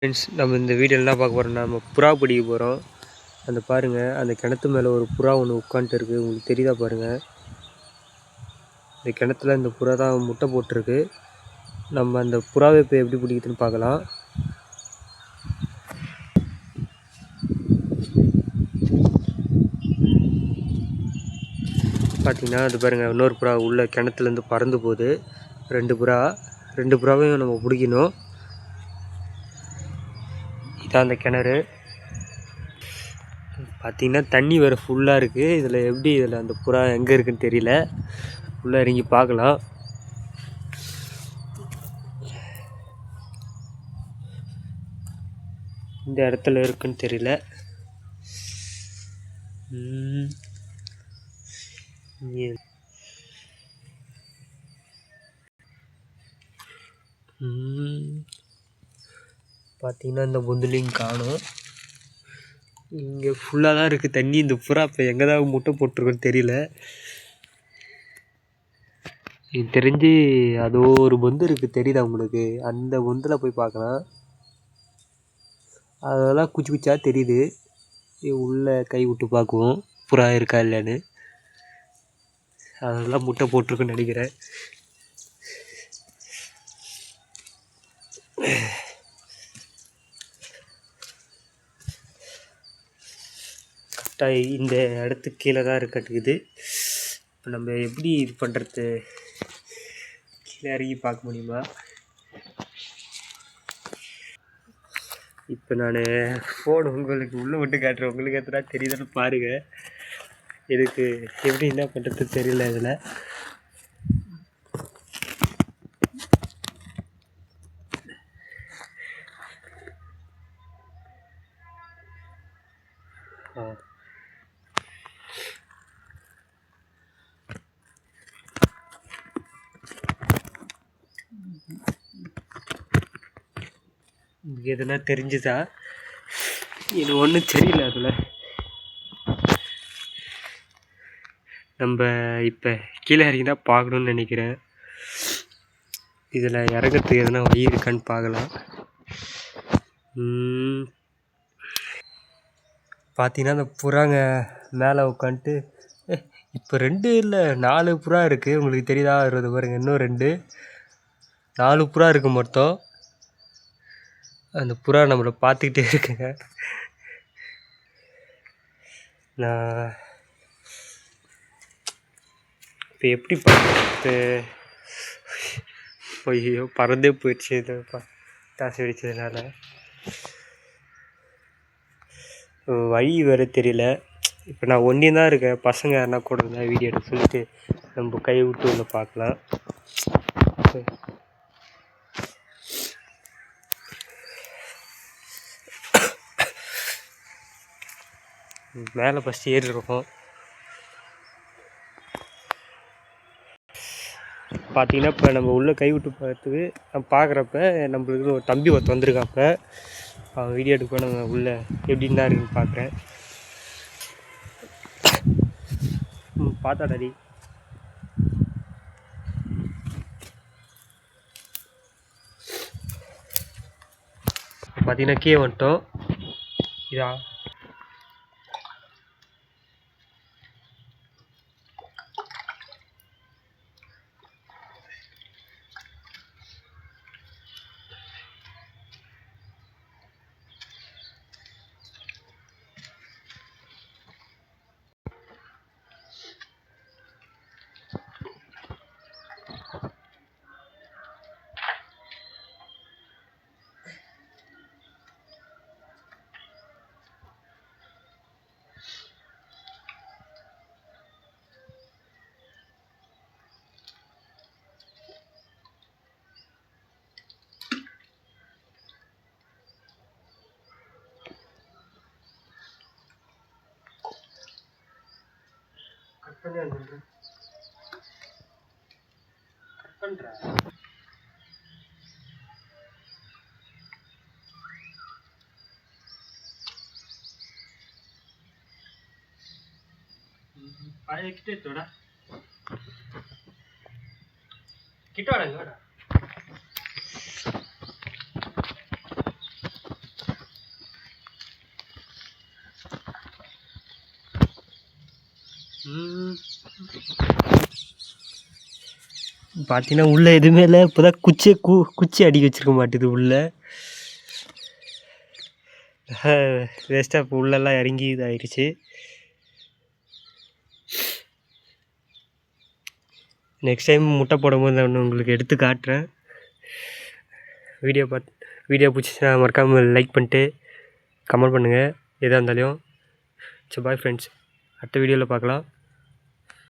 Friends, நம்ம இந்த வீடியோவில் என்ன பார்க்க போகிறோம்னா, நம்ம புறா பிடிக்க போகிறோம். அந்த பாருங்கள், அந்த கிணத்து மேலே ஒரு புறா ஒன்று உட்காந்துட்டு இருக்குது. உங்களுக்கு தெரியுதா பாருங்கள். இந்த கிணத்துல இந்த புறா தான் முட்டை போட்டிருக்கு. நம்ம அந்த புறாவை இப்போ எப்படி பிடிக்குதுன்னு பார்க்கலாம். பார்த்தீங்கன்னா அது பாருங்கள், இன்னொரு புறா உள்ள கிணத்துலேருந்து பறந்து போகுது. ரெண்டு புறாவையும் நம்ம பிடிக்கணும். இதான் அந்த கிணறு. பார்த்திங்கன்னா தண்ணி வேறு ஃபுல்லாக இருக்குது. இதில் அந்த புறா எங்கே இருக்குதுன்னு தெரியல. உள்ளே இறங்கி பார்க்கலாம். இந்த இடத்துல இருக்குன்னு தெரியல. பார்த்தீங்கன்னா இந்த பொந்துலையும் காணும். இங்கே ஃபுல்லாக தான் இருக்குது தண்ணி. இந்த புறா இப்போ எங்கே தான் முட்டை போட்டிருக்குன்னு தெரியல. எனக்கு தெரிஞ்சு அதோ ஒரு பொந்து இருக்குது, தெரியுதா உங்களுக்கு? அந்த பொந்தில் போய் பார்க்கலாம். அதெல்லாம் குச்சி குச்சியாக தெரியுது. உள்ளே கை விட்டு பார்க்குவோம் புறா இருக்கா இல்லைன்னு. அதெல்லாம் முட்டை போட்டிருக்குன்னு நினைக்கிறேன். கரெக்டாக இந்த இடத்துக்கு கீழே தான் இருக்கட்டுக்குது. இப்போ நம்ம எப்படி இது பண்ணுறது? கீழே இறங்கி பார்க்க முடியுமா? இப்போ நான் ஃபோன் உங்களுக்கு உள்ளே விட்டு காட்டுறேன். உங்களுக்கு எத்தனா தெரியுதுன்னு பாருங்கள். எனக்கு எப்படி என்ன பண்ணுறது தெரியல. இதில் எதுனா தெரிஞ்சுதா? இது ஒன்றும் தெரியல. அதில் நம்ம இப்போ கீழே இறங்கி தான் பார்க்கணுன்னு நினைக்கிறேன். இதில் இறங்கிறதுக்கு எதனா வழி இருக்கான்னு பார்க்கலாம். பார்த்தீங்கன்னா அந்த புறாங்க மேலே உட்காந்துட்டு இப்போ 2 இல்லை 4 புறா இருக்குது. உங்களுக்கு தெரியுதா? வருது பாருங்க, இன்னும் 4 புறா இருக்குது மொத்தம். அந்த புறா நம்மளை பார்த்துக்கிட்டே இருக்குங்க. நான் இப்போ எப்படி பார்த்து ஐயோ பறந்தே போயிடுச்சு. இது தாசி வெடிச்சதுனால வழி வேறு தெரியல. இப்போ நான் ஒன்றே தான் இருக்கேன். பசங்க யாருன்னா கூட இருந்தால் வீடியோ எடுக்க சொல்லிட்டு நம்ம கை விட்டு உள்ள பார்க்கலாம். மேலே ஃபஸ்ட்டு ஏறிருக்கோம். பார்த்தீங்கன்னா இப்போ நம்ம உள்ளே கை விட்டு பார்த்துக்கு நான் பார்க்குறப்ப நம்மளுக்கு ஒரு தம்பி ஒருத்த வந்திருக்காப்ப. அவன் வீடியோ எடுக்க நம்ம உள்ளே எப்படின்னு தான் இருக்குன்னு பார்க்குறேன். பார்த்தாடாடி. பார்த்தீங்கன்னா கீழே வந்துட்டோம். இதா கிட்ட வாடா. பார்த்தீங்கன்னா உள்ளே எதுவுமே இல்லை. இப்போ தான் குச்சி அடிக்க வச்சுருக்க மாட்டுது உள்ளே. வேஸ்ட்டாக இப்போ உள்ளெல்லாம் இறங்கி இதாகிடுச்சு. நெக்ஸ்ட் டைம் முட்டை போடும்போது நான் உங்களுக்கு எடுத்து காட்டுறேன். வீடியோ பிடிச்சிச்சுன்னா மறக்காமல் லைக் பண்ணிட்டு கமெண்ட் பண்ணுங்கள் எதாக இருந்தாலும். சரி பாய் ஃப்ரெண்ட்ஸ், அடுத்த வீடியோவில் பார்க்கலாம்.